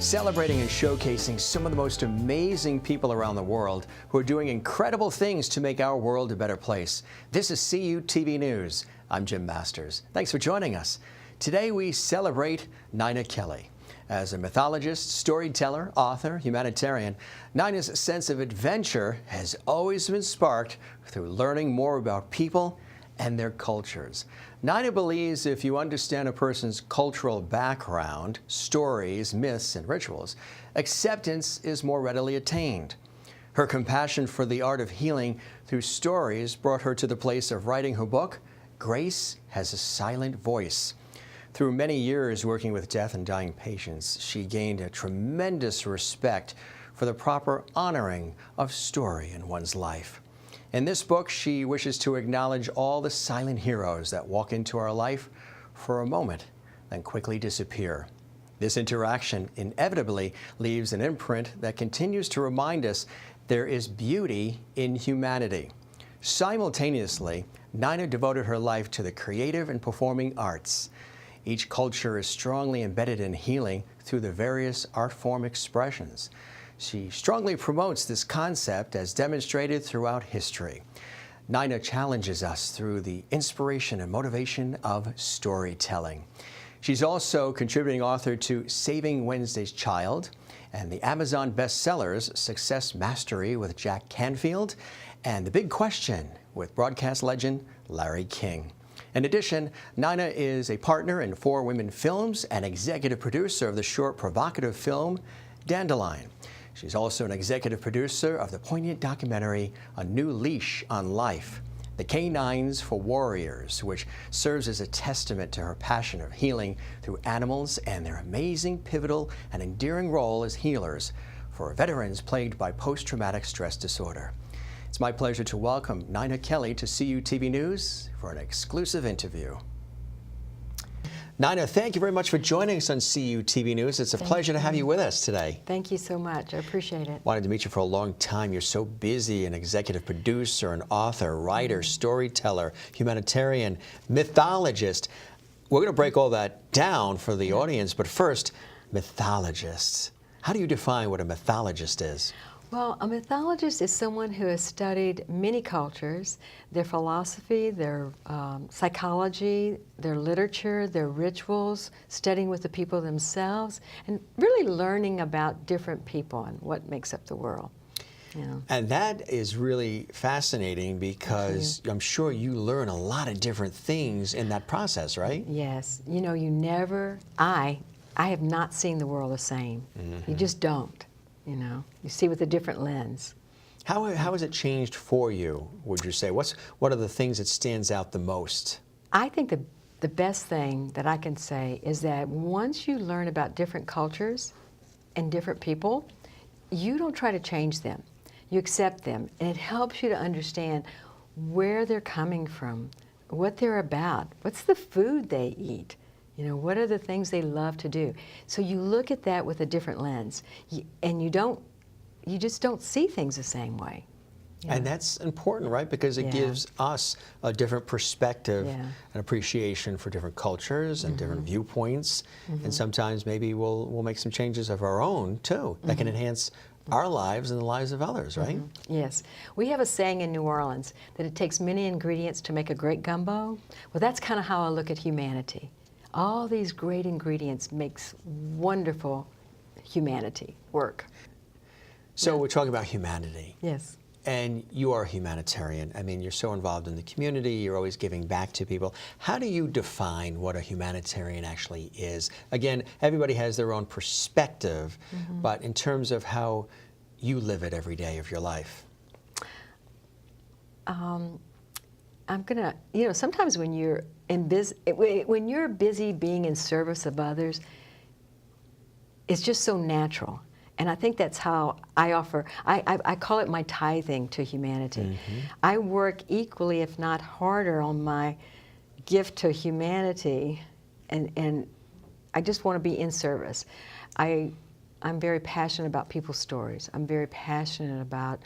celebrating and showcasing some of the most amazing people around the world who are doing incredible things to make our world a better place. This is CUTV News. I'm Jim Masters. Thanks for joining us. Today we celebrate Nina Kelly. As a mythologist, storyteller, author, humanitarian, Nina's sense of adventure has always been sparked through learning more about people and their cultures. Nina believes if you understand a person's cultural background, stories, myths, and rituals, acceptance is more readily attained. Her compassion for the art of healing through stories brought her to the place of writing her book, Grace Has a Silent Voice. Through many years working with death and dying patients, she gained a tremendous respect for the proper honoring of story in one's life. In this book, she wishes to acknowledge all the silent heroes that walk into our life for a moment, then quickly disappear. This interaction inevitably leaves an imprint that continues to remind us there is beauty in humanity. Simultaneously, Nina devoted her life to the creative and performing arts. Each culture is strongly embedded in healing through the various art form expressions. She strongly promotes this concept as demonstrated throughout history. Nina challenges us through the inspiration and motivation of storytelling. She's also contributing author to Saving Wednesday's Child and the Amazon bestsellers Success Mastery with Jack Canfield and The Big Question with broadcast legend Larry King. In addition, Nina is a partner in 4 Women Films and executive producer of the short provocative film Dandelion. She's also an executive producer of the poignant documentary A New Leash on Life, The Canines for Warriors, which serves as a testament to her passion of healing through animals and their amazing, pivotal, and endearing role as healers for veterans plagued by post-traumatic stress disorder. It's my pleasure to welcome Nina Kelly to CUTV News for an exclusive interview. Nina, thank you very much for joining us on CUTV News. It's a pleasure to have you with us today. Thank you so much. I appreciate it. Wanted to meet you for a long time. You're so busy, an executive producer, an author, writer, storyteller, humanitarian, mythologist. We're going to break all that down for the audience, but first, mythologists. How do you define what a mythologist is? Well, a mythologist is someone who has studied many cultures, their philosophy, their psychology, their literature, their rituals, studying with the people themselves, and really learning about different people and what makes up the world. Yeah. And that is really fascinating because I'm sure you learn a lot of different things in that process, right? Yes. You know, I have not seen the world the same. Mm-hmm. You just don't. You know, you see with a different lens. How has it changed for you, would you say? What are the things that stands out the most? I think the best thing that I can say is that once you learn about different cultures and different people, you don't try to change them. You accept them, and it helps you to understand where they're coming from, what they're about, what's the food they eat. You know, what are the things they love to do? So you look at that with a different lens, and you just don't see things the same way. Yeah. And that's important, right? Because it gives us a different perspective and appreciation for different cultures and different viewpoints. And sometimes maybe we'll make some changes of our own, too, that can enhance our lives and the lives of others, right? Yes. We have a saying in New Orleans that it takes many ingredients to make a great gumbo. Well, that's kind of how I look at humanity. All these great ingredients makes wonderful humanity work. So we're talking about humanity. Yes. And you are a humanitarian. I mean, you're so involved in the community. You're always giving back to people. How do you define what a humanitarian actually is? Again, everybody has their own perspective, but in terms of how you live it every day of your life. I'm gonna, you know, sometimes when you're when you're busy being in service of others, it's just so natural. And I think that's how I call it my tithing to humanity. I work equally, if not harder, on my gift to humanity, and I just want to be in service. I'm very passionate about people's stories. I'm very passionate about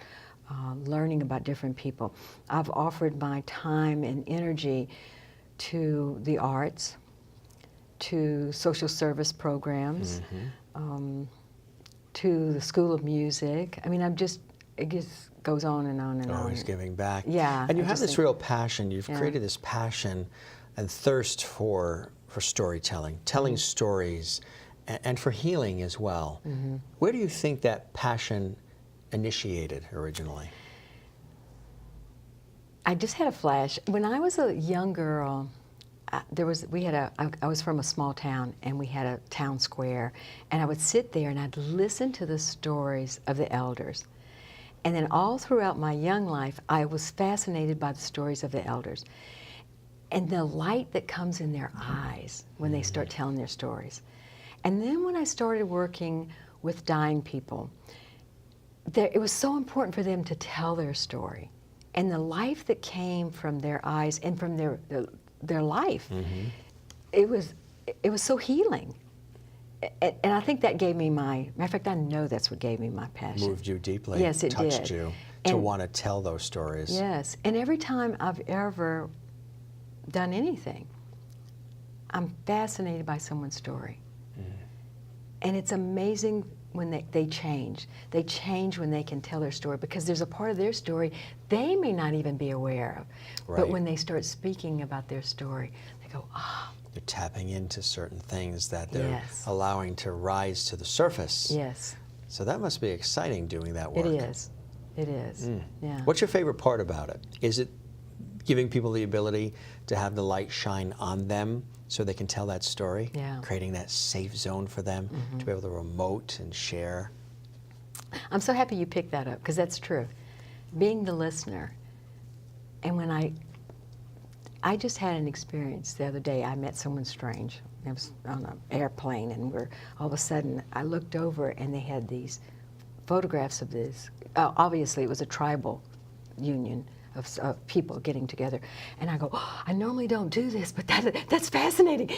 learning about different people. I've offered my time and energy to the arts, to social service programs, to the School of Music. I mean, it just goes on and on and on. Always giving back. Yeah. And you have this real passion. You've created this passion and thirst for storytelling, telling stories, and for healing as well. Where do you think that passion initiated originally? I just had a flash. When I was a young girl, I was from a small town, and we had a town square, and I would sit there and I'd listen to the stories of the elders. And then all throughout my young life, I was fascinated by the stories of the elders and the light that comes in their eyes when they start telling their stories. And then when I started working with dying people, it was so important for them to tell their story. And the life that came from their eyes and from their life, it was so healing. And I think that gave me in fact, I know that's what gave me my passion. Moved you deeply. Yes, it touched did. you to want to tell those stories. Yes, and every time I've ever done anything, I'm fascinated by someone's story. And it's amazing when they change. They change when they can tell their story, because there's a part of their story they may not even be aware of. Right. But when they start speaking about their story, they go, ah. They're tapping into certain things that they're Yes. allowing to rise to the surface. Yes. So that must be exciting, doing that work. It is. It is. Yeah. What's your favorite part about it? Is it giving people the ability to have the light shine on them so they can tell that story? Yeah. Creating that safe zone for them to be able to remote and share? I'm so happy you picked that up, because that's true. Being the listener. And when I just had an experience the other day. I met someone strange. I was on an airplane, and all of a sudden I looked over, and they had these photographs of this. Obviously, it was a tribal union of people getting together. And I go, oh, I normally don't do this, but that's fascinating.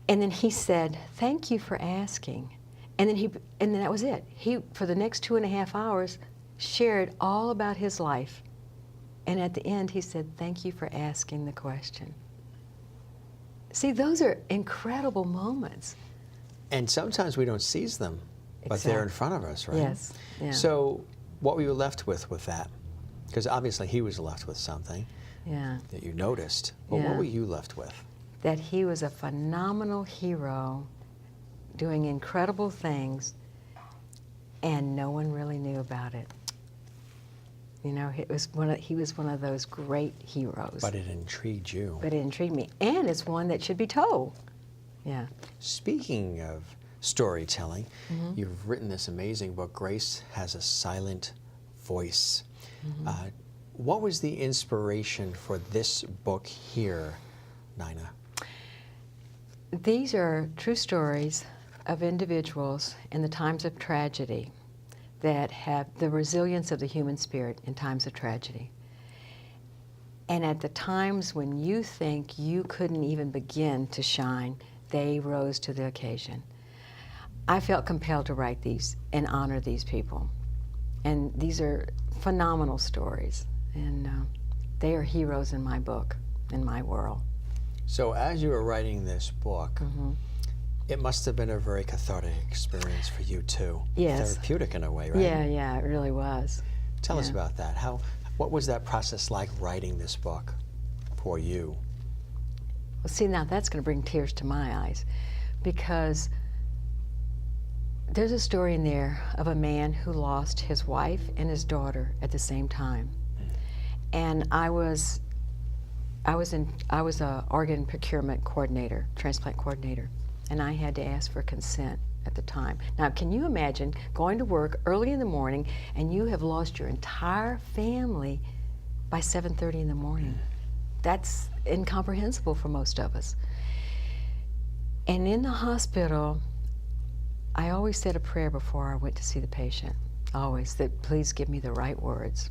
And then he said, thank you for asking. And then that was it. He, for the next 2.5 hours, shared all about his life. And at the end, he said, thank you for asking the question. See, those are incredible moments. And sometimes we don't seize them, but they're in front of us, right? Yes. Yeah. So what were you left with that? Because obviously he was left with something that you noticed. But what were you left with? That he was a phenomenal hero doing incredible things, and no one really knew about it. You know, he was one of those great heroes. But it intrigued you. But it intrigued me. And it's one that should be told. Yeah. Speaking of storytelling, you've written this amazing book, Grace Has a Silent Voice. What was the inspiration for this book here, Nina? These are true stories of individuals in the times of tragedy that have the resilience of the human spirit in times of tragedy. And at the times when you think you couldn't even begin to shine, they rose to the occasion. I felt compelled to write these and honor these people. And these are phenomenal stories, and they are heroes in my book, in my world. So as you were writing this book, it must have been a very cathartic experience for you too. Yes. Therapeutic in a way, right? Yeah, it really was. Tell us about that. What was that process like, writing this book for you? Well, see, now that's going to bring tears to my eyes, because there's a story in there of a man who lost his wife and his daughter at the same time. And I was a organ procurement coordinator, transplant coordinator, and I had to ask for consent at the time. Now, can you imagine going to work early in the morning and you have lost your entire family by 7:30 in the morning? That's incomprehensible for most of us. And in the hospital, I always said a prayer before I went to see the patient, always, that please give me the right words.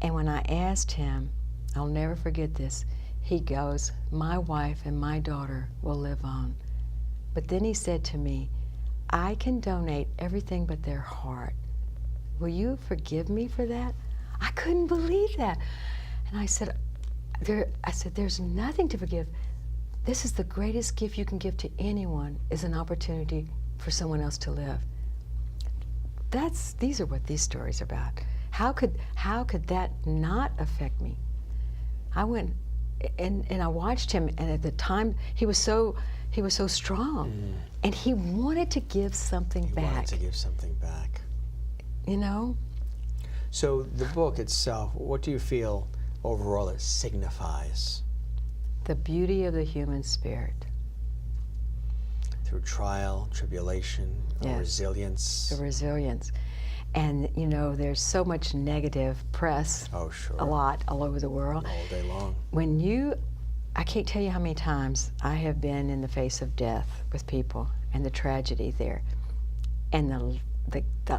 And when I asked him, I'll never forget this, he goes, my wife and my daughter will live on. But then he said to me, I can donate everything but their heart. Will you forgive me for that? I couldn't believe that. And I said, there's nothing to forgive. This is the greatest gift you can give to anyone, is an opportunity for someone else to live. these are what these stories are about. How could that not affect me? I went and I watched him, and at the time he was so strong, and he wanted to give something back. He wanted to give something back. You know? So the book itself, what do you feel overall it signifies? The beauty of the human spirit. Through trial, tribulation, Yes. resilience. The resilience. And, you know, there's so much negative press, Oh, sure. a lot, all over the world. All day long. I can't tell you how many times I have been in the face of death with people and the tragedy there. And the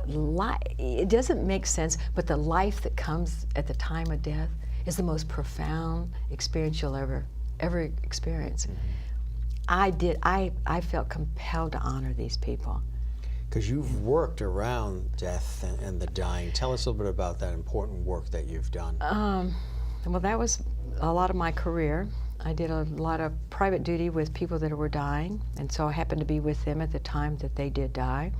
life, it doesn't make sense, but the life that comes at the time of death is the most profound experience you'll ever experience. I felt compelled to honor these people. Because you've worked around death and the dying. Tell us a little bit about that important work that you've done. Well, that was a lot of my career. I did a lot of private duty with people that were dying, and so I happened to be with them at the time that they did die.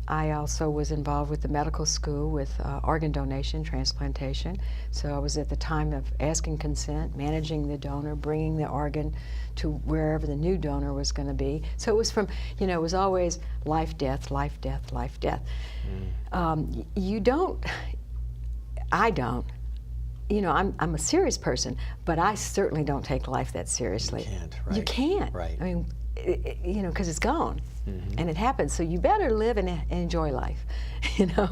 I also was involved with the medical school with organ donation, transplantation. So I was at the time of asking consent, managing the donor, bringing the organ to wherever the new donor was going to be. So it was from, you know, it was always life, death, life, death, life, death. I don't. You know, I'm a serious person, but I certainly don't take life that seriously. You can't, right? You can't. Right. I mean, you know, because it's gone, and it happens. So you better live and enjoy life, you know.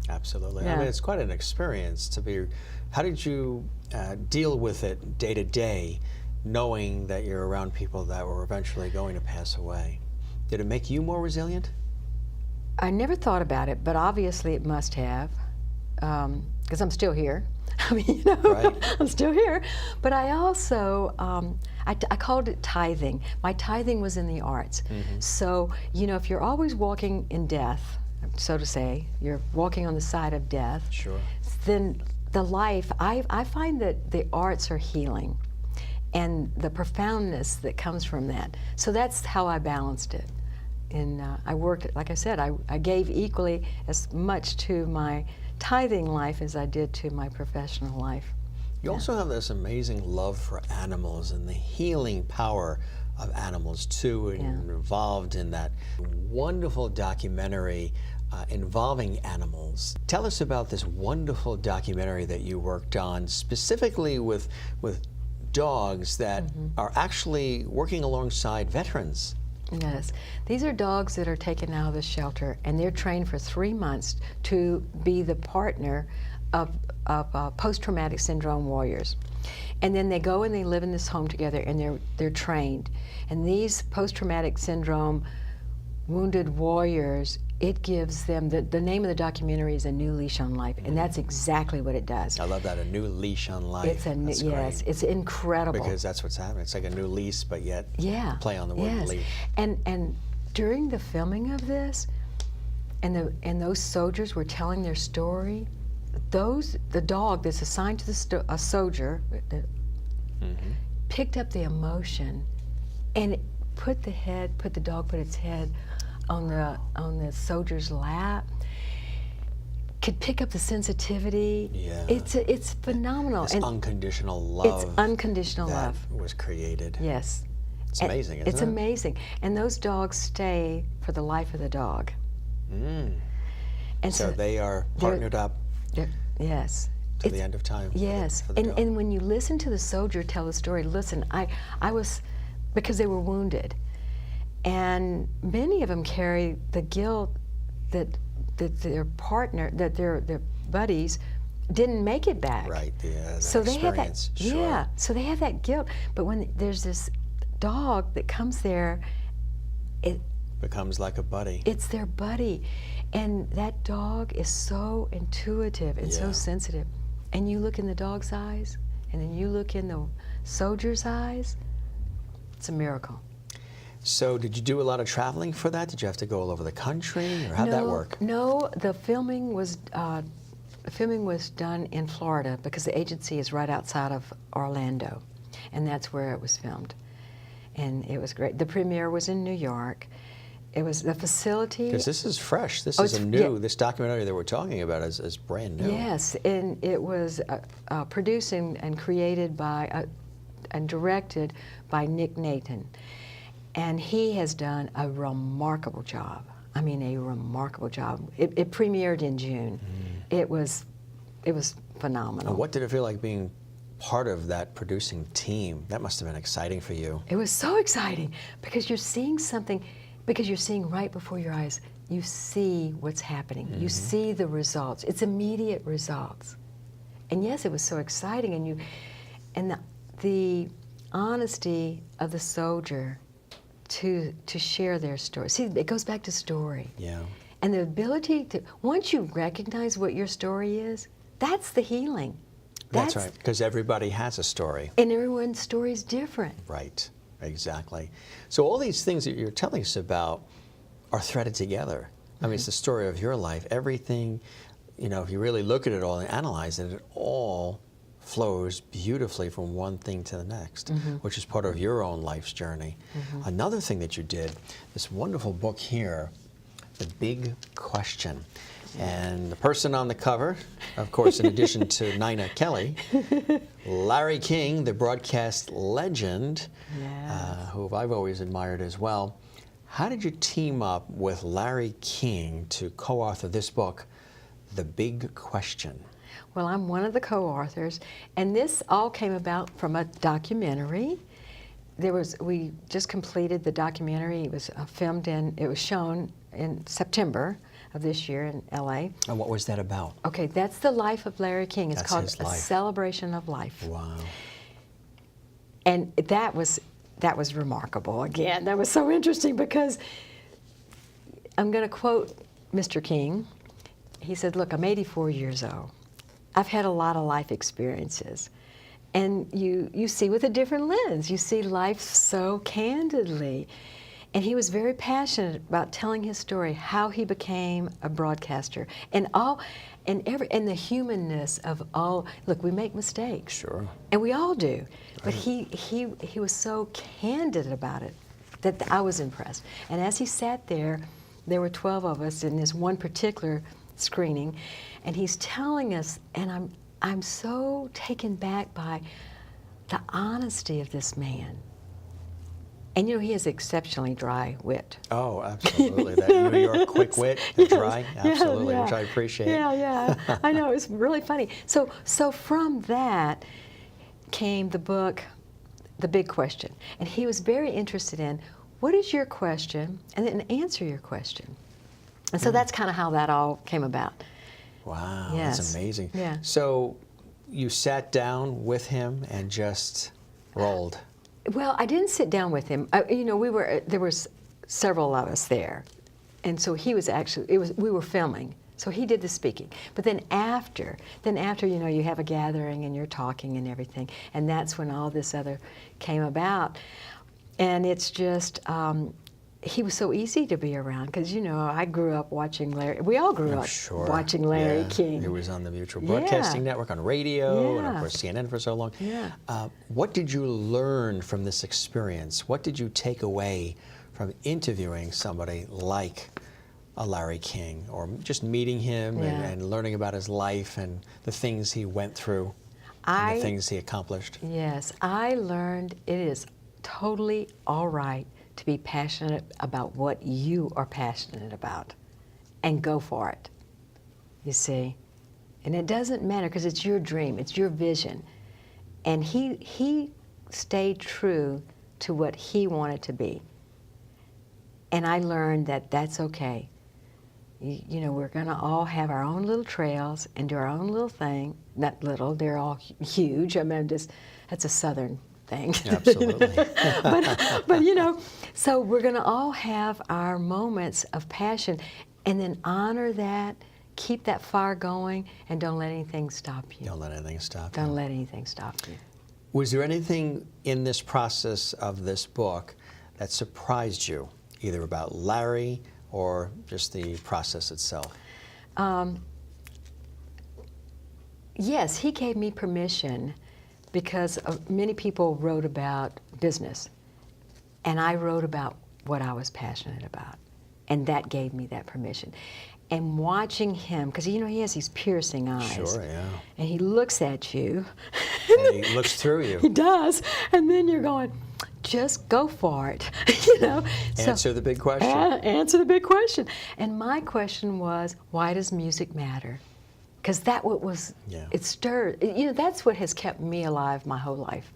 Absolutely. Yeah. I mean, it's quite an experience to be. How did you deal with it day to day, knowing that you're around people that were eventually going to pass away? Did it make you more resilient? I never thought about it, but obviously it must have, because I'm still here. I mean, you know, Right. I'm still here. But I also, I called it tithing. My tithing was in the arts. So, you know, if you're always walking in death, so to say, you're walking on the side of death, Sure. then the life, I find that the arts are healing and the profoundness that comes from that. So that's how I balanced it. And I worked, like I said, I gave equally as much to my tithing life as I did to my professional life. You also have this amazing love for animals and the healing power of animals too, and involved in that wonderful documentary involving animals. Tell us about this wonderful documentary that you worked on, specifically with dogs that are actually working alongside veterans. Yes. These are dogs that are taken out of the shelter, and they're trained for 3 months to be the partner of post-traumatic syndrome warriors. And then they go and they live in this home together, and they're trained. And these post-traumatic syndrome wounded warriors, it gives them, the name of the documentary is A New Leash on Life, and that's exactly what it does. I love that, a new leash on life. It's a That's yes, great. it's incredible. Because that's what's happening. It's like a new lease, but yet play on the word yes. leash. And during the filming of this, and those soldiers were telling their story, the dog that's assigned to a soldier picked up the emotion and put its head on the soldier's lap, could pick up the sensitivity. Yeah. It's phenomenal. This and unconditional love. it's unconditional that love. was created. Yes. It's amazing, isn't it? It's amazing. And those dogs stay for the life of the dog. And And so they are partnered up yes. to the end of time. Yes. For the dog. And when you listen to the soldier tell the story, listen, I was, because they were wounded. And many of them carry the guilt that their partner, that their buddies didn't make it back. Right, So they have that, experience, sure. yeah. So they have that guilt. But when there's this dog that comes there, it becomes like a buddy. it's their buddy, and that dog is so intuitive and so Yeah. sensitive. And you look in the dog's eyes, and then you look in the soldier's eyes. It's a miracle. So did you do a lot of traveling for that? Did you have to go all over the country, or how'd that work? No, the filming was done in Florida because the agency is right outside of Orlando, and that's where it was filmed. And it was great. The premiere was in New York, It was the facility. Because this is fresh. This Oh, is it's- a new, yeah. this documentary that we're talking about is brand new. Yes, and it was produced and created by and directed by Nick Nathan. And he has done a remarkable job. I mean, a remarkable job. It premiered in June. It was phenomenal. And what did it feel like being part of that producing team? That must have been exciting for you. It was so exciting because you're seeing something, because you're seeing right before your eyes. You see what's happening. You see the results. It's immediate results. And yes, it was so exciting. And the honesty of the soldier to share their story. See, it goes back to story. Yeah. And the ability to, once you recognize what your story is, that's the healing. That's right, because everybody has a story. And everyone's story is different. Right, exactly. So all these things that you're telling us about are threaded together. I mean, it's the story of your life. Everything, you know, if you really look at it all and analyze it, it all flows beautifully from one thing to the next, which is part of your own life's journey. Another thing that you did, this wonderful book here, The Big Question. And the person on the cover, of course, in addition to Nina Kelly, Larry King, the broadcast legend, who I've always admired as well. How did you team up with Larry King to co-author this book, The Big Question? Well, I'm one of the co-authors, and this all came about from a documentary. We just completed the documentary. It was filmed it was shown in September of this year in LA. And what was that about? Okay, that's the life of Larry King. It's That's called his A life. Celebration of Life. Wow. And that was remarkable. Again, that was so interesting because I'm going to quote Mr. King. He said, "Look, I'm 84 years old. I've had a lot of life experiences. And you see with a different lens. You see life so candidly." And he was very passionate about telling his story, how he became a broadcaster, and the humanness of all. Look, we make mistakes. Sure. And we all do. But he was so candid about it that I was impressed. And as he sat there were 12 of us in this one particular screening, and he's telling us, and I'm so taken back by the honesty of this man. And you know, he has exceptionally dry wit. Oh, absolutely. That New York quick wit, the dry, absolutely, which I appreciate. Yeah. I know, it's really funny. So from that came the book, The Big Question. And he was very interested in, what is your question? And then answer your question. And so that's kind of how that all came about. Wow, Yes. that's amazing. Yeah. So you sat down with him and just rolled. Well, I didn't sit down with him. You know, there was several of us there, and so he was actually. We were filming, so he did the speaking. But then after, you know, you have a gathering and you're talking and everything, and that's when all this other came about. And it's just, he was so easy to be around because, you know, I grew up watching Larry. We all grew up watching Larry King. He was on the Mutual Broadcasting Network on radio, and of Yeah. course CNN for so long. Yeah. What did you learn from this experience? What did you take away from interviewing somebody like a Larry King, or just meeting him and learning about his life and the things he went through and the things he accomplished? Yes, I learned it is totally all right to be passionate about what you are passionate about and go for it, you see. And it doesn't matter because it's your dream, it's your vision. And he stayed true to what he wanted to be. And I learned that that's okay. You know, we're going to all have our own little trails and do our own little thing. Not little, they're all huge. I mean, that's a Southern thing. Absolutely. but you know, so we're going to all have our moments of passion, and then honor that, keep that fire going, and don't let anything stop you. Don't let anything stop you. Don't let anything stop you. Was there anything in this process of this book that surprised you, either about Larry or just the process itself? Yes, he gave me permission because many people wrote about business, and I wrote about what I was passionate about. And that gave me that permission. And watching him, because he has these piercing eyes. Sure, yeah. And he looks at you. And he looks through you. He does. And then you're going, just go for it. Answer the big question. Answer the big question. And my question was, why does music matter? Because it stirred. That's what has kept me alive my whole life.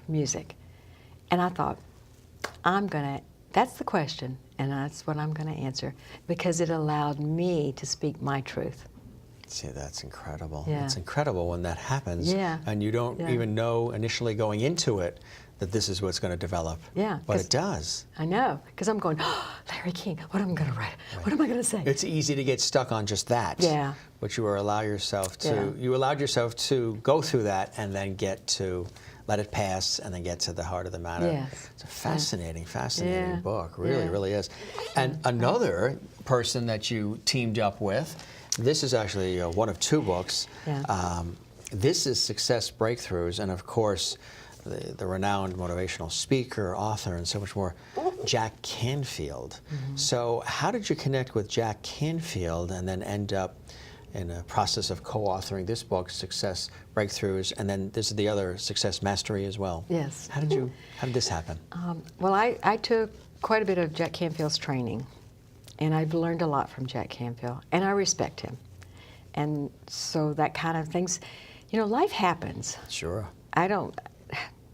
Music. And I thought, that's the question, and that's what I'm going to answer, because it allowed me to speak my truth. See, that's incredible. Yeah. It's incredible when that happens, and you don't even know initially going into it that this is what's going to develop. Yeah. But it does. I know, because I'm going, Larry King, what am I going to write? Right. What am I going to say? It's easy to get stuck on just that. Yeah. But you allowed yourself to go through that and then get to let it pass and then get to the heart of the matter. Yes. It's a fascinating book. Really is. And another person that you teamed up with, this is actually one of two books. Yeah. This is Success Breakthroughs, and of course, the renowned motivational speaker, author, and so much more, Jack Canfield. Mm-hmm. So how did you connect with Jack Canfield and then end up in a process of co-authoring this book, Success Breakthroughs, and then this is the other, Success Mastery as well? Yes. How did this happen? Well, I took quite a bit of Jack Canfield's training, and I've learned a lot from Jack Canfield, and I respect him. And so that kind of things, life happens. Sure. I don't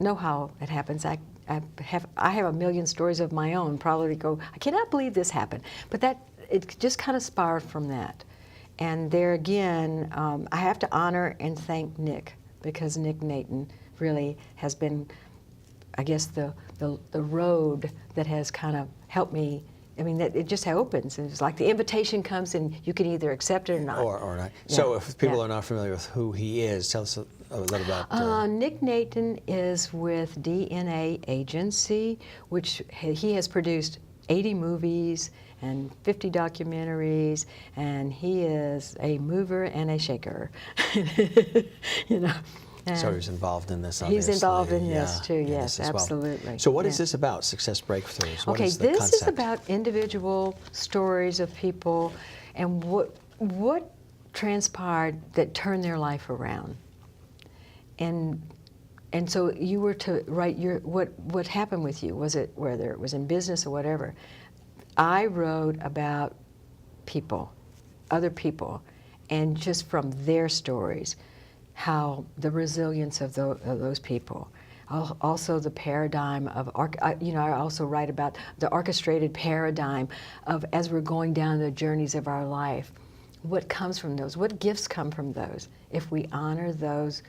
know how it happens. I have a million stories of my own, probably go, I cannot believe this happened. But it just kind of spiraled from that. And there again, I have to honor and thank Nick, because Nick Naton really has been, I guess, the road that has kind of helped me. I mean, that it just opens. And it's like the invitation comes, and you can either accept it or not. Or not. Yeah. So if people are not familiar with who he is, tell us a little about... Nick Naton is with DNA Agency, which he has produced 80 movies and 50 documentaries, and he is a mover and a shaker. So he's involved in this, obviously. He's involved in this too, yes, this absolutely. Well. So what is this about, Success Breakthroughs? What Okay, is the this concept? is about individual stories of people and what transpired that turned their life around. And so you were to write what happened with you, was it whether it was in business or whatever. I wrote about people, other people, and just from their stories, how the resilience of those people. Also the paradigm of, I also write about the orchestrated paradigm of, as we're going down the journeys of our life, what comes from those, what gifts come from those, if we honor those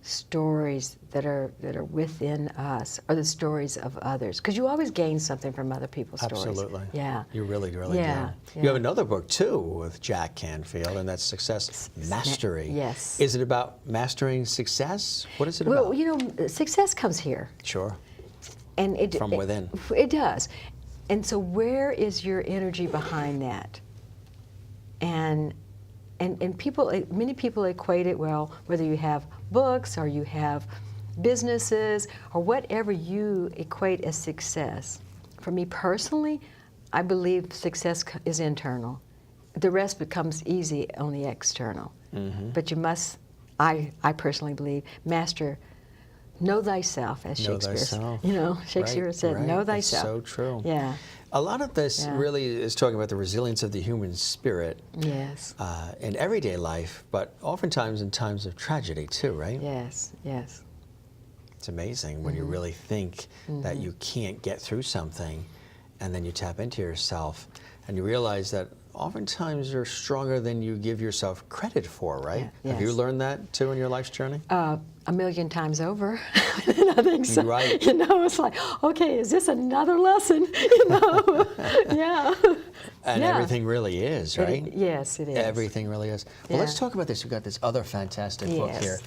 stories that are within us, or the stories of others, because you always gain something from other people's stories. Absolutely. Yeah. You really do. Yeah. You have another book too with Jack Canfield, and that's Success Mastery. Yes. Is it about mastering success? What is it about? Well, success comes here. Sure. And From within. It does. And so where is your energy behind that? And many people equate it, well, whether you have books or you have businesses or whatever you equate as success. For me personally, I believe success is internal. The rest becomes easy on the external. Mm-hmm. But you must, I personally believe, know thyself, as Shakespeare said. Shakespeare said, know thyself. That's so true. Yeah. A lot of this really is talking about the resilience of the human spirit. Yes. In everyday life, but oftentimes in times of tragedy too, right? Yes, yes. It's amazing when you really think that you can't get through something, and then you tap into yourself and you realize that oftentimes you're stronger than you give yourself credit for, right? Yeah, yes. Have you learned that too in your life's journey? A million times over. I think so. Right. It's like, okay, is this another lesson? Yeah. And everything really is, right? Yes, it is. Everything really is. Well, let's talk about this. We've got this other fantastic book here.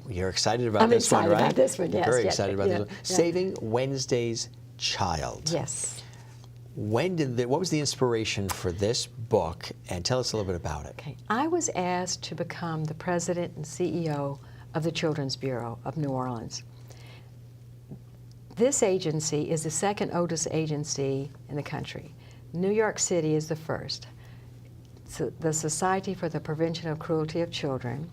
You're excited about this one, right? I'm excited about this one, yes. Very excited about this one. Yeah. Saving Wednesday's Child. Yes. What was the inspiration for this book? And tell us a little bit about it. Okay. I was asked to become the president and CEO of the Children's Bureau of New Orleans. This agency is the second oldest agency in the country. New York City is the first. So the Society for the Prevention of Cruelty of Children.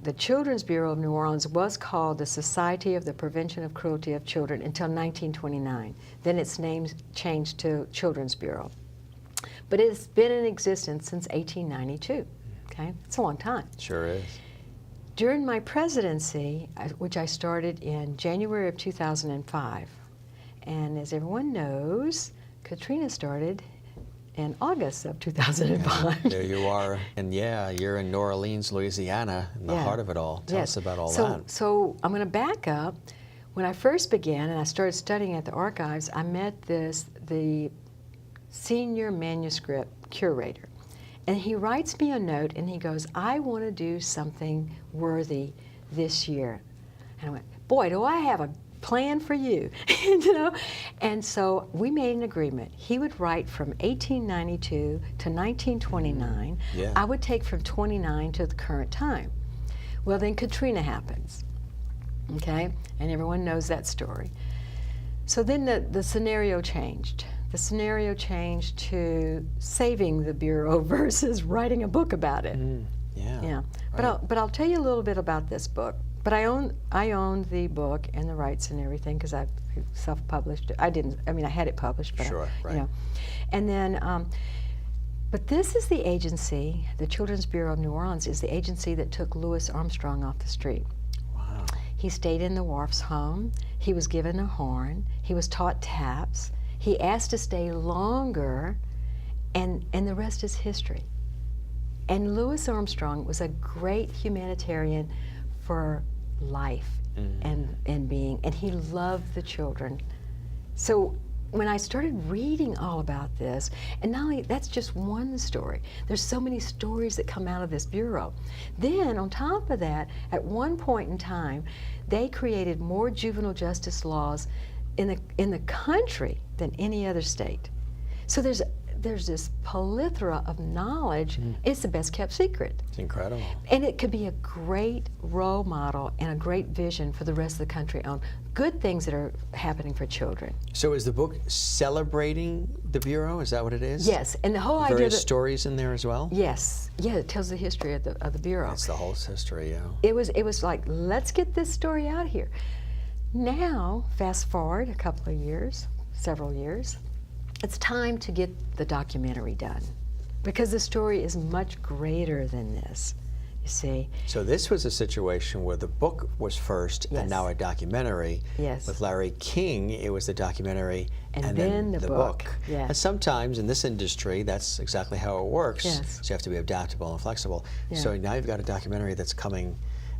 The Children's Bureau of New Orleans was called the Society of the Prevention of Cruelty of Children until 1929. Then its name changed to Children's Bureau. But it's been in existence since 1892. Okay, it's a long time. Sure is. During my presidency, which I started in January of 2005, and as everyone knows, Katrina started in August of 2005. There you are. And yeah, you're in New Orleans, Louisiana, in the heart of it all. Tell us about all that. So I'm going to back up. When I first began and I started studying at the archives, I met the senior manuscript curator. And he writes me a note and he goes, I want to do something worthy this year. And I went, boy, do I have a plan for you, you know? And so we made an agreement. He would write from 1892 to 1929. Yeah. I would take from 29 to the current time. Well, then Katrina happens, okay? And everyone knows that story. So then the scenario changed. The scenario changed to saving the Bureau versus writing a book about it. Yeah. Right. But I'll tell you a little bit about this book. But I own the book and the rights and everything because I self-published it. I had it published, but sure, right. You know. And then, but this is the agency, the Children's Bureau of New Orleans is the agency that took Louis Armstrong off the street. Wow. He stayed in the Wharf's home. He was given a horn. He was taught taps. He asked to stay longer, and the rest is history. And Louis Armstrong was a great humanitarian for life and being, and he loved the children. So when I started reading all about this, and not only, that's just one story. There's so many stories that come out of this bureau. Then on top of that, at one point in time, they created more juvenile justice laws in the country than any other state. So there's this plethora of knowledge. It's the best kept secret. It's incredible. And it could be a great role model and a great vision for the rest of the country on good things that are happening for children. So is the book celebrating the Bureau? Is that what it is? Yes, and the whole idea Various stories in there as well? Yes, yeah, it tells the history of the Bureau. It's the whole history, yeah. It was like, let's get this story out here. Now, fast forward a couple of years, several years, it's time to get the documentary done because the story is much greater than this, you see. So this was a situation where the book was first and now a documentary. Yes. With Larry King, it was the documentary and then the book. Yes. And sometimes in this industry, that's exactly how it works. Yes. So you have to be adaptable and flexible. Yeah. So now you've got a documentary that's coming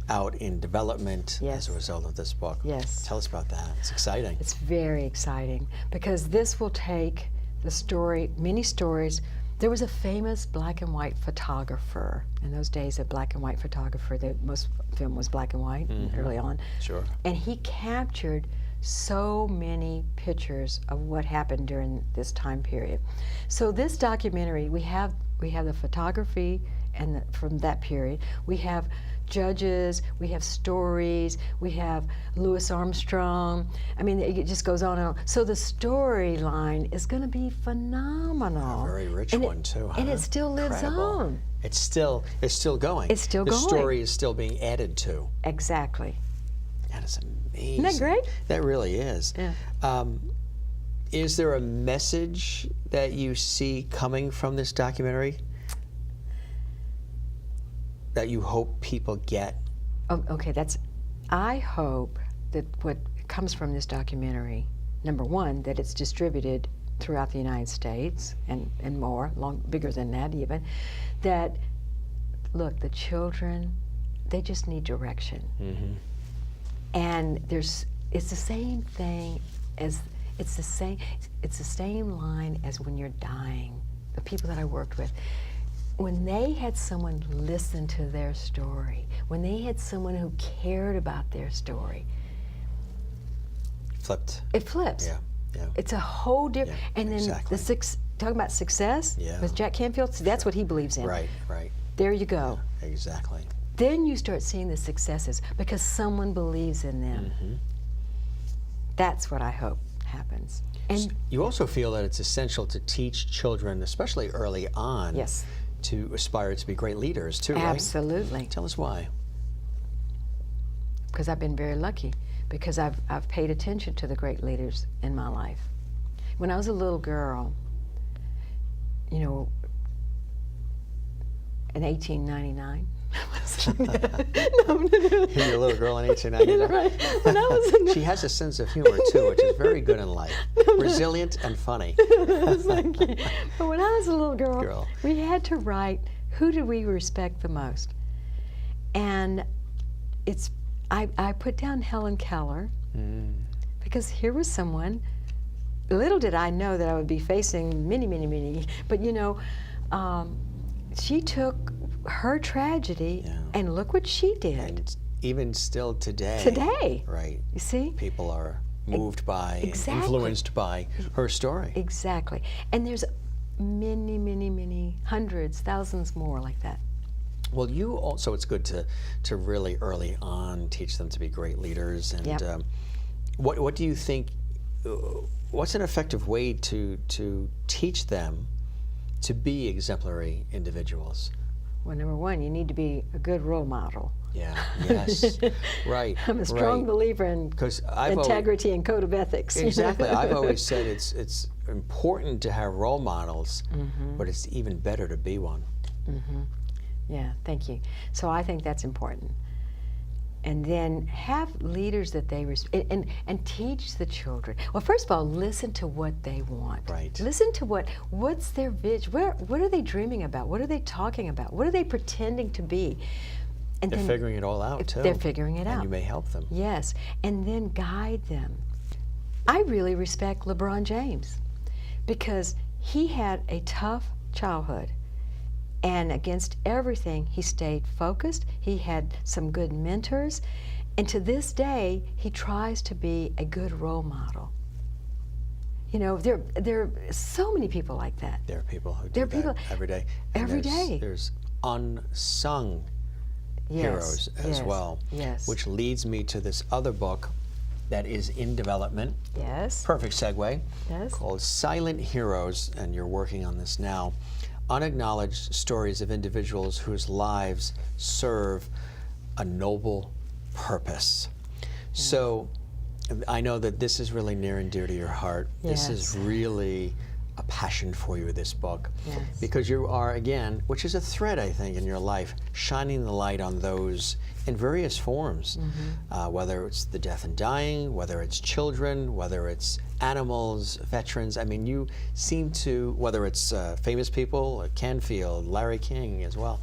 out in development as a result of this book. Yes. Tell us about that. It's exciting. It's very exciting because this will take the story, many stories. There was a famous black and white photographer. In those days, a black and white photographer, most film was black and white early on. Sure. And he captured so many pictures of what happened during this time period. So this documentary, we have the photography and from that period. We have judges, we have stories, we have Louis Armstrong. I mean, it just goes on and on. So the storyline is going to be phenomenal. A very rich one too, huh? And it still lives on. It's still going. It's still going. The story is still being added to. Exactly. That is amazing. Isn't that great? That really is. Yeah. Is there a message that you see coming from this documentary that you hope people get? Oh, okay, I hope that what comes from this documentary, number one, that it's distributed throughout the United States and more, bigger than that even, that, look, the children, they just need direction. And it's the same thing as, it's the same line as when you're dying. The people that I worked with, when they had someone listen to their story, when they had someone who cared about their story, it flips. Yeah. It's a whole different. Yeah, and then exactly. talking about success with Jack Canfield, that's what he believes in. Right. There you go. Yeah, exactly. Then you start seeing the successes because someone believes in them. That's what I hope happens. And you also feel that it's essential to teach children, especially early on, yes, to aspire to be great leaders too, right? absolutely. Tell us why. Because I've been very lucky, because I've paid attention to the great leaders in my life. When I was a little girl, you know, in 1899, You're a little girl in 1899. right. When I was She has a sense of humor too, which is very good in life. Resilient and funny. Thank you. But when I was a little girl, we had to write, who did we respect the most? And I put down Helen Keller, because here was someone, little did I know that I would be facing many, but you know, she took her tragedy and look what she did. And even still today. Right. You see? People are moved by, influenced by her story. Exactly. And there's many, hundreds, thousands more like that. Well, you also, it's good to really early on teach them to be great leaders. And what do you think, what's an effective way to teach them to be exemplary individuals? Well, number one, you need to be a good role model. Yeah, yes, right. I'm a strong believer in integrity and code of ethics. Exactly. I've always said it's important to have role models, but it's even better to be one. Yeah, thank you. So I think that's important. And then have leaders that they respect, and teach the children. Well, first of all, listen to what they want. Right. Listen to what's their vision. What are they dreaming about? What are they talking about? What are they pretending to be? And they're figuring it all out too. They're figuring it out. And you may help them. Yes, and then guide them. I really respect LeBron James, because he had a tough childhood. And against everything, he stayed focused. He had some good mentors. And to this day, he tries to be a good role model. You know, there are so many people like that. There are people who do that every day. And every day. There's unsung heroes as well. Yes. Which leads me to this other book that is in development. Yes. Perfect segue. Yes. Called Silent Heroes, and you're working on this now. Unacknowledged stories of individuals whose lives serve a noble purpose. So I know that this is really near and dear to your heart. Yes. This is really a passion for you, this book. Yes. Because you are, again, which is a thread, I think, in your life, shining the light on those in various forms, whether it's the death and dying, whether it's children, whether it's animals, veterans. I mean, you seem to, whether it's famous people, Canfield, Larry King as well,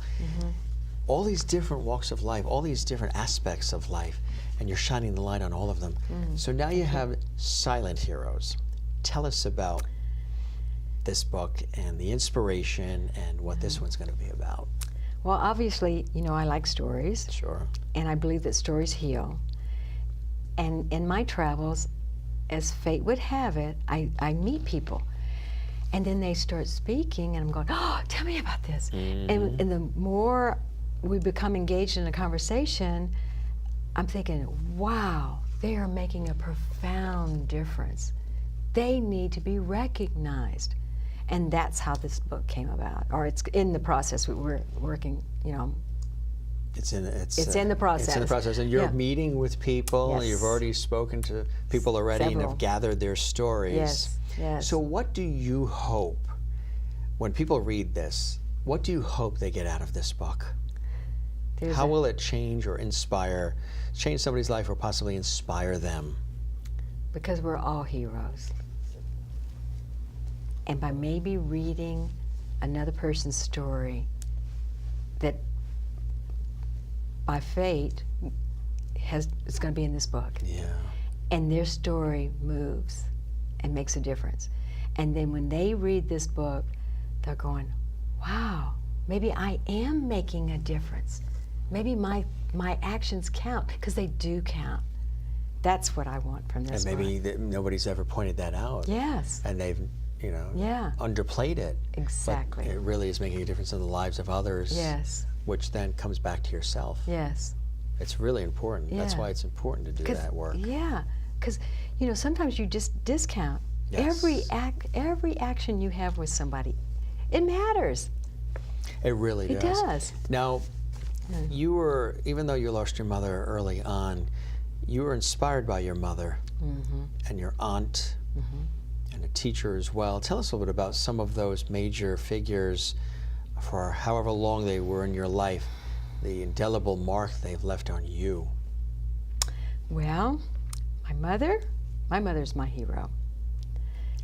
all these different walks of life, all these different aspects of life, and you're shining the light on all of them. So now you have Silent Heroes. Tell us about this book and the inspiration and what this one's going to be about. Well, obviously, you know, I like stories. Sure. And I believe that stories heal. And in my travels, as fate would have it, I meet people. And then they start speaking, and I'm going, oh, tell me about this. And the more we become engaged in a conversation, I'm thinking, wow, they are making a profound difference. They need to be recognized. And that's how this book came about, or it's in the process. We're working, you know. It's in the process. It's in the process, and you're meeting with people. Yes. You've already spoken to people already and Several. have gathered their stories. Yes, yes. So what do you hope, when people read this, what do you hope they get out of this book? How will it change or change somebody's life or possibly inspire them? Because we're all heroes. And by maybe reading another person's story that by fate it's going to be in this book. Yeah. And their story moves and makes a difference. And then when they read this book, they're going, wow, maybe I am making a difference. Maybe my actions count, because they do count. That's what I want from this book. And maybe nobody's ever pointed that out. Yes. And they've, you know, underplayed it. Exactly. But it really is making a difference in the lives of others. Yes. Which then comes back to yourself. Yes. It's really important. Yeah. That's why it's important to do that work. Yeah, because, you know, sometimes you just discount Yes. every action you have with somebody. It matters. It really It does. does. Now, you were, even though you lost your mother early on, you were inspired by your mother and your aunt and a teacher as well. Tell us a little bit about some of those major figures for however long they were in your life, the indelible mark they've left on you. Well, my mother's my hero.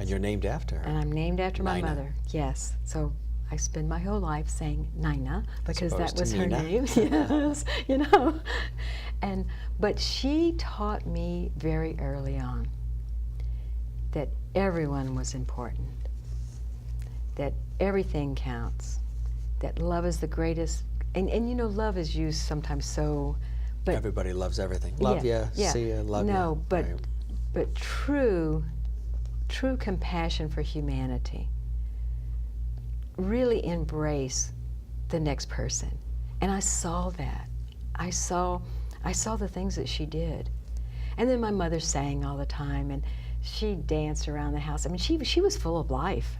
And you're named after her. And I'm named after my Nina. mother, yes. So I spend my whole life saying Nina because that opposed to was her Nina. name. Yes, you know. But she taught me very early on that everyone was important, that everything counts, that love is the greatest. And you know, love is used sometimes so, but Everybody loves everything. Love ya, see ya, love ya. no, but Right. but true compassion for humanity. Really embrace the next person, and I saw that. I saw the things that she did, and then my mother sang all the time, and she danced around the house. I mean, she was full of life,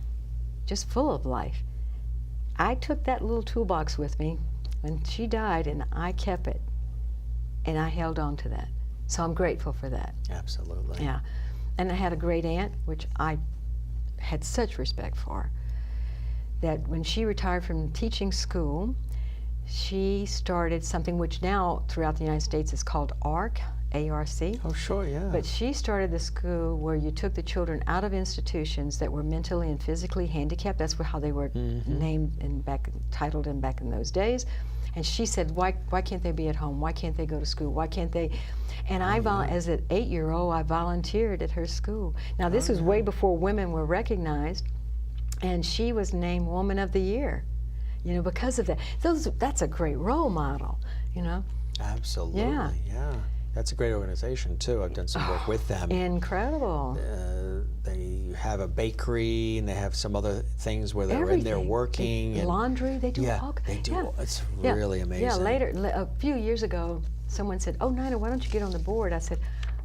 just full of life. I took that little toolbox with me when she died, and I kept it, and I held on to that. So I'm grateful for that. Absolutely. Yeah. And I had a great aunt, which I had such respect for, that when she retired from teaching school, she started something which now throughout the United States is called ARC, A-R-C. Oh, sure, yeah. But she started the school where you took the children out of institutions that were mentally and physically handicapped. That's how they were named and titled in back in those days. And she said, why can't they be at home? Why can't they go to school? Why can't they? And as an 8-year-old, I volunteered at her school. Now, this was way before women were recognized, and she was named Woman of the Year, you know, because of that. That's a great role model, you know. Absolutely, yeah. That's a great organization, too. I've done some work with them. Incredible. They have a bakery, and they have some other things where they're in there Everything. working. And Laundry, they do all. they do. Yeah. It's Yeah. really amazing. Yeah, a few years ago, someone said, "Oh, Nina, why don't you get on the board?" I said,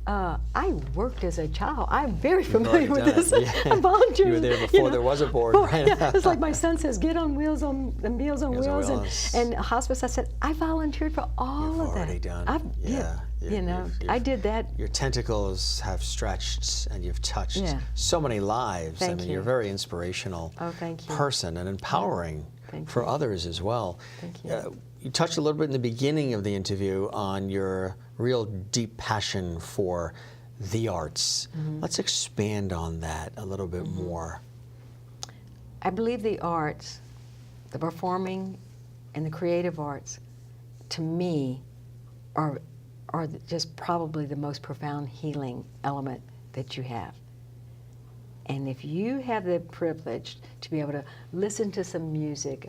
I worked as a child. I'm very familiar with this. Yeah. I'm volunteering. You were there before there was a board, right? Yeah, it's like my son says, get on Meals on Meals on Wheels, Wheels. and hospice. I said, I volunteered for all You've of that. already done. You know, I did that. Your tentacles have stretched, and you've touched so many lives. Thank you. You're a very inspirational thank you. person and empowering for others as well. Thank you. You touched a little bit in the beginning of the interview on your real deep passion for the arts. Let's expand on that a little bit more. I believe the arts, the performing and the creative arts, to me, are just probably the most profound healing element that you have. And if you have the privilege to be able to listen to some music,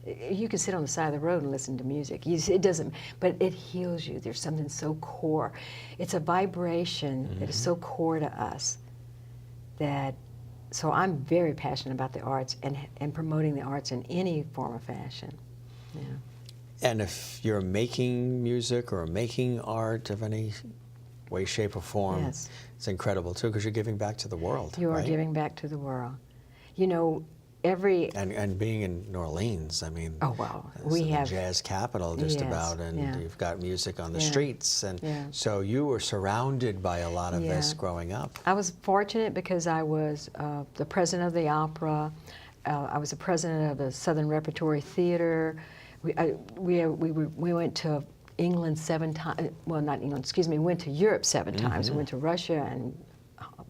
you can sit on the side of the road and listen to music. It doesn't, but it heals you. There's something so core. It's a vibration that is so core to us that, so I'm very passionate about the arts and promoting the arts in any form of fashion. Yeah. And if you're making music or making art of any way, shape, or form, it's incredible too, because you're giving back to the world. You are right? giving back to the world. You know, and being in New Orleans, I mean, we have the jazz capital just about, and you've got music on the streets, and so you were surrounded by a lot of this growing up. I was fortunate because I was the president of the opera. I was the president of the Southern Repertory Theater. We went to England 7 times. Well, not England. Excuse me. We went to Europe 7 times. We went to Russia and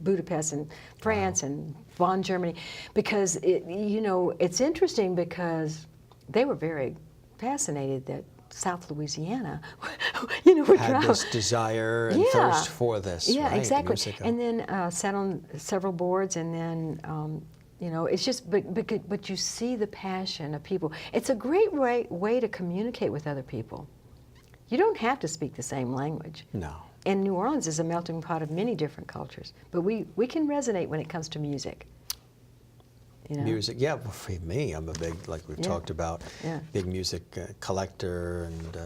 Budapest and France and Bonn, Germany, because it's interesting because they were very fascinated that South Louisiana, would had this desire and thirst for this. Yeah, right? exactly. And then sat on several boards, and then it's just, but you see the passion of people. It's a great way to communicate with other people. You don't have to speak the same language. No. And New Orleans is a melting pot of many different cultures, but we can resonate when it comes to music. Music, well, for me, I'm a big, like we've talked about, big music collector, and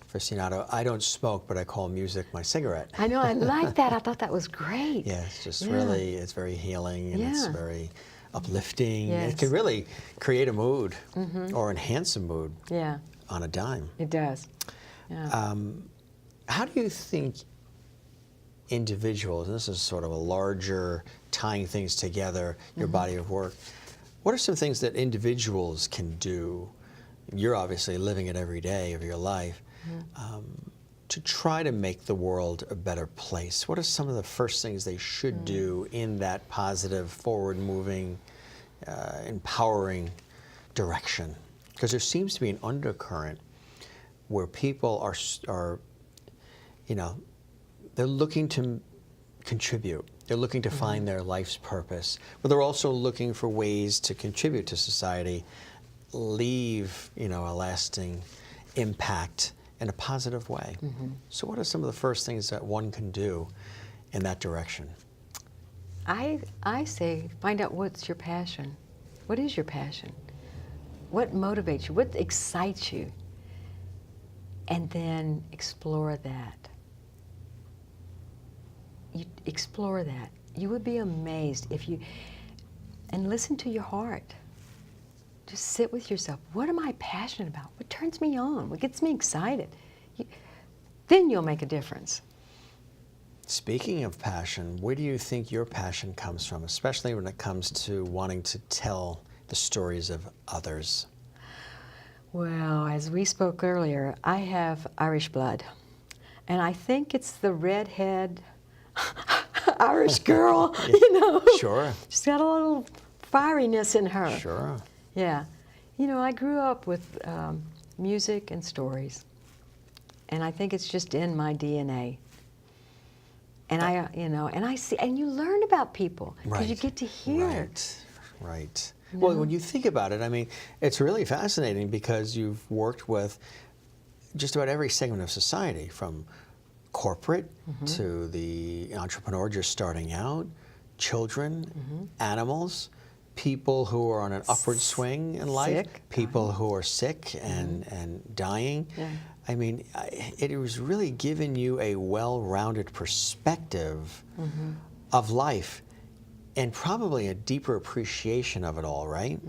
aficionado. I don't smoke, but I call music my cigarette. I know, I like that. I thought that was great. Yeah, it's just Yeah. really, it's very healing, and it's Yeah. very uplifting. Yes. It can really create a mood or enhance a mood Yeah, on a dime. it does. Yeah. How do you think individuals, and this is sort of a larger tying things together, your body of work, what are some things that individuals can do? You're obviously living it every day of your life, to try to make the world a better place. What are some of the first things they should do in that positive, forward-moving, empowering direction? Because there seems to be an undercurrent where people are, you know, they're looking to contribute. They're looking to find their life's purpose, but they're also looking for ways to contribute to society, leave, you know, a lasting impact in a positive way. So what are some of the first things that one can do in that direction? I say find out what's your passion. What is your passion? What motivates you? What excites you? And then explore that. You explore that. You would be amazed if you, and listen to your heart. Just sit with yourself. What am I passionate about? What turns me on? What gets me excited? Then you'll make a difference. Speaking of passion, where do you think your passion comes from, especially when it comes to wanting to tell the stories of others? Well, as we spoke earlier, I have Irish blood. And I think it's the redhead Irish girl, you know. Sure. She's got a little fieriness in her. Sure. Yeah. You know, I grew up with music and stories. And I think it's just in my DNA. And I see, and you learn about people because you get to hear. Right. Well, when you think about it, I mean, it's really fascinating because you've worked with just about every segment of society, from corporate to the entrepreneur just starting out, children, animals, people who are on an upward swing in life, people who are sick and dying. Yeah. I mean, it was really giving you a well-rounded perspective of life, and probably a deeper appreciation of it all, right?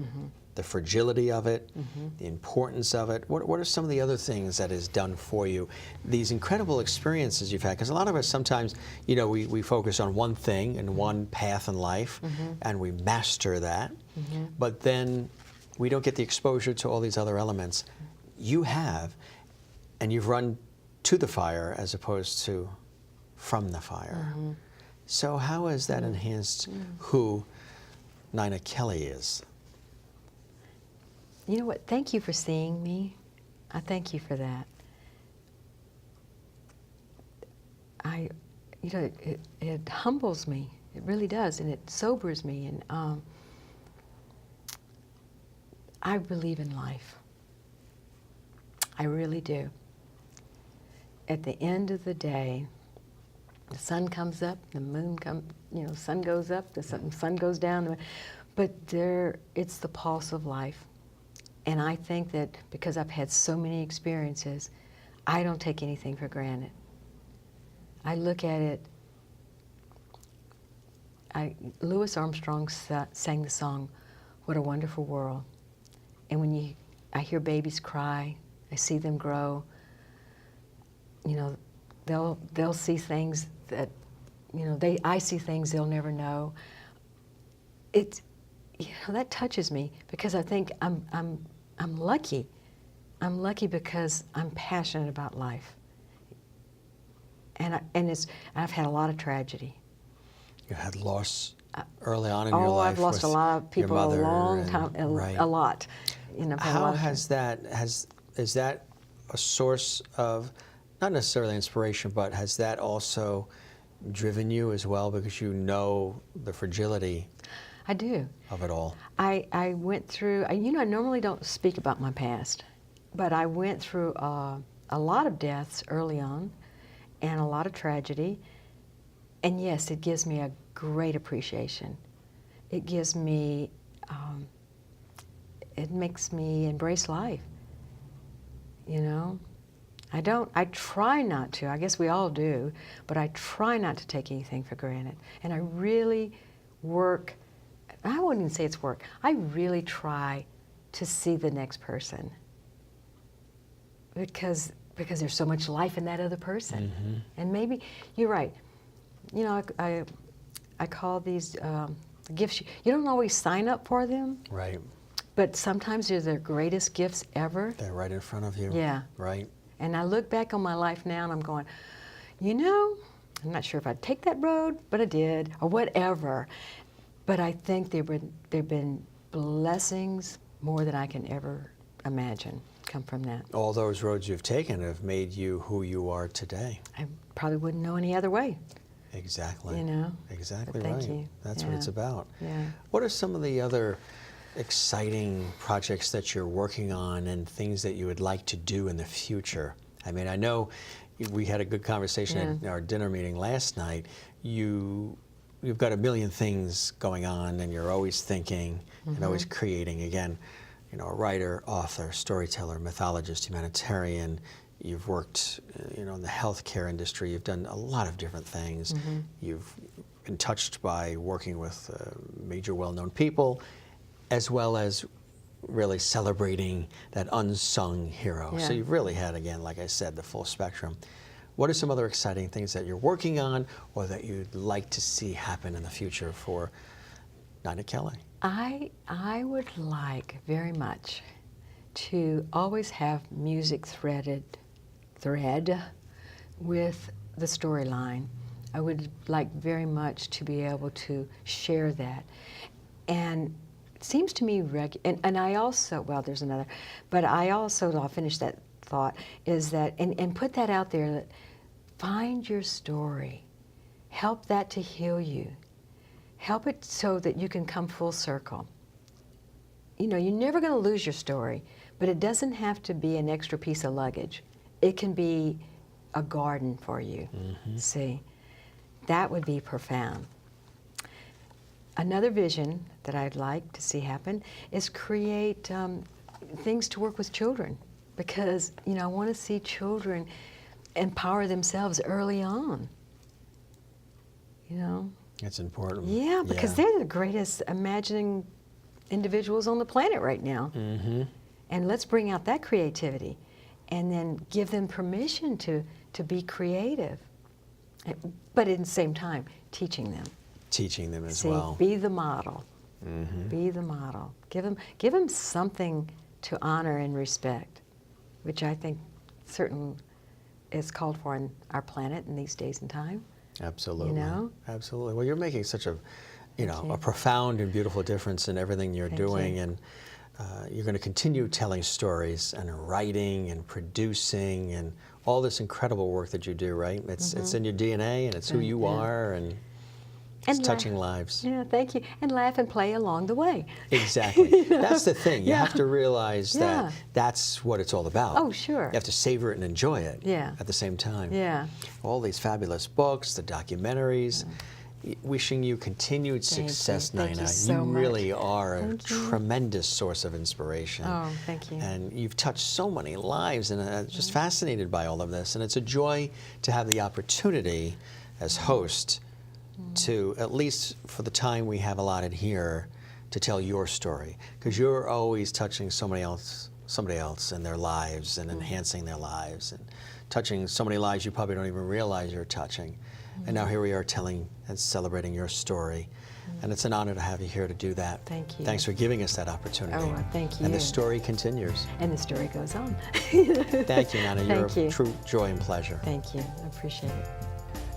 The fragility of it, the importance of it. What are some of the other things that has done for you? These incredible experiences you've had, because a lot of us sometimes, you know, we focus on one thing and one path in life, and we master that, but then we don't get the exposure to all these other elements. You have, and you've run to the fire as opposed to from the fire. So how has that enhanced who Nina Kelly is? You know what? Thank you for seeing me. I thank you for that. You know, it humbles me. It really does, and it sobers me. And I believe in life. I really do. At the end of the day, the sun comes up, the moon comes, you know, sun goes up, the sun goes down, but it's the pulse of life. And I think that because I've had so many experiences, I don't take anything for granted. I look at it, Louis Armstrong sang the song, "What a Wonderful World." And when I hear babies cry, I see them grow, you know, they'll see things that, you know, I see things they'll never know. You know, that touches me because I think I'm lucky. I'm lucky because I'm passionate about life. And I've had a lot of tragedy. You had loss early on in your life. Oh, I've lost a lot of people a long time, right. a lot. You know, how has that, is that a source of, not necessarily inspiration, but has that also driven you as well, because you know the fragility I do. of it all? I went through, you know, I normally don't speak about my past, but I went through a lot of deaths early on and a lot of tragedy. And yes, it gives me a great appreciation. It gives me, it makes me embrace life, you know? I don't. I try not to. I guess we all do, but I try not to take anything for granted. And I really work, I wouldn't even say it's work, I really try to see the next person. Because there's so much life in that other person. Mm-hmm. And maybe, you're right, you know, I call these gifts, you don't always sign up for them. Right. But sometimes they're the greatest gifts ever. They're right in front of you. Yeah. Right. And I look back on my life now and I'm going, you know, I'm not sure if I'd take that road, but I did, or whatever. But I think there've been blessings more than I can ever imagine come from that. All those roads you've taken have made you who you are today. I probably wouldn't know any other way. Exactly. You know? Exactly But right. thank you. That's Yeah. what it's about. Yeah. What are some of the other exciting projects that you're working on and things that you would like to do in the future? I mean, I know we had a good conversation at our dinner meeting last night. You've got a million things going on, and you're always thinking and always creating. Again, you know, a writer, author, storyteller, mythologist, humanitarian. You've worked, you know, in the healthcare industry. You've done a lot of different things. You've been touched by working with major well-known people, as well as really celebrating that unsung hero. Yeah. So you've really had, again, like I said, the full spectrum. What are some other exciting things that you're working on or that you'd like to see happen in the future for Nina Kelly? I would like very much to always have music thread with the storyline. I would like very much to be able to share that. And it seems to me, and I also, well, there's another, but I also, I'll finish that thought, is that, and put that out there, that find your story. Help that to heal you. Help it so that you can come full circle. You know, you're never going to lose your story, but it doesn't have to be an extra piece of luggage. It can be a garden for you. See, that would be profound. Another vision that I'd like to see happen is create things to work with children, because, you know, I want to see children empower themselves early on. You know? It's important. Yeah, because they're the greatest imagining individuals on the planet right now. And let's bring out that creativity and then give them permission to be creative, but at the same time, teaching them. Teaching them as See, well. be the model. Be the model. Give them something to honor and respect, which I think certainly is called for on our planet in these days and time. Absolutely. You know? Absolutely. Well, you're making such a, you know, you. a profound and beautiful difference in everything you're doing, you. and you're going to continue telling stories and writing and producing and all this incredible work that you do, right? It's in your DNA, and it's who you are, and it's touching lives. Yeah, thank you. And laugh and play along the way. Exactly. You know? That's the thing. You have to realize Yeah. that that's what it's all about. Oh, sure. You have to savor it and enjoy it at the same time. Yeah. All these fabulous books, the documentaries. Wishing you continued success, Thank Nina. you so much. Really are a tremendous source of inspiration. Oh, thank you. And you've touched so many lives, and I'm just fascinated by all of this. And it's a joy to have the opportunity as host to, at least for the time we have allotted here, to tell your story. Because you're always touching somebody else in their lives and enhancing their lives and touching so many lives you probably don't even realize you're touching. And now here we are telling and celebrating your story. And it's an honor to have you here to do that. Thank you. Thanks for giving us that opportunity. Oh, thank you. And the story continues. And the story goes on. Thank you, Nina. You're Thank you. a true joy and pleasure. Thank you. I appreciate it.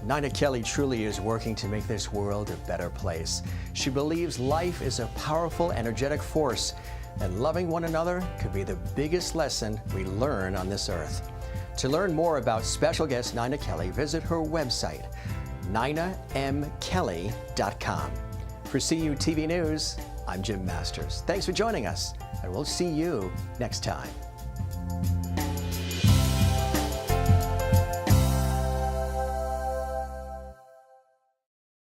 Nina Kelly truly is working to make this world a better place. She believes life is a powerful, energetic force, and loving one another could be the biggest lesson we learn on this earth. To learn more about special guest Nina Kelly, visit her website, ninamkelly.com. For CUTV News, I'm Jim Masters. Thanks for joining us, and we'll see you next time.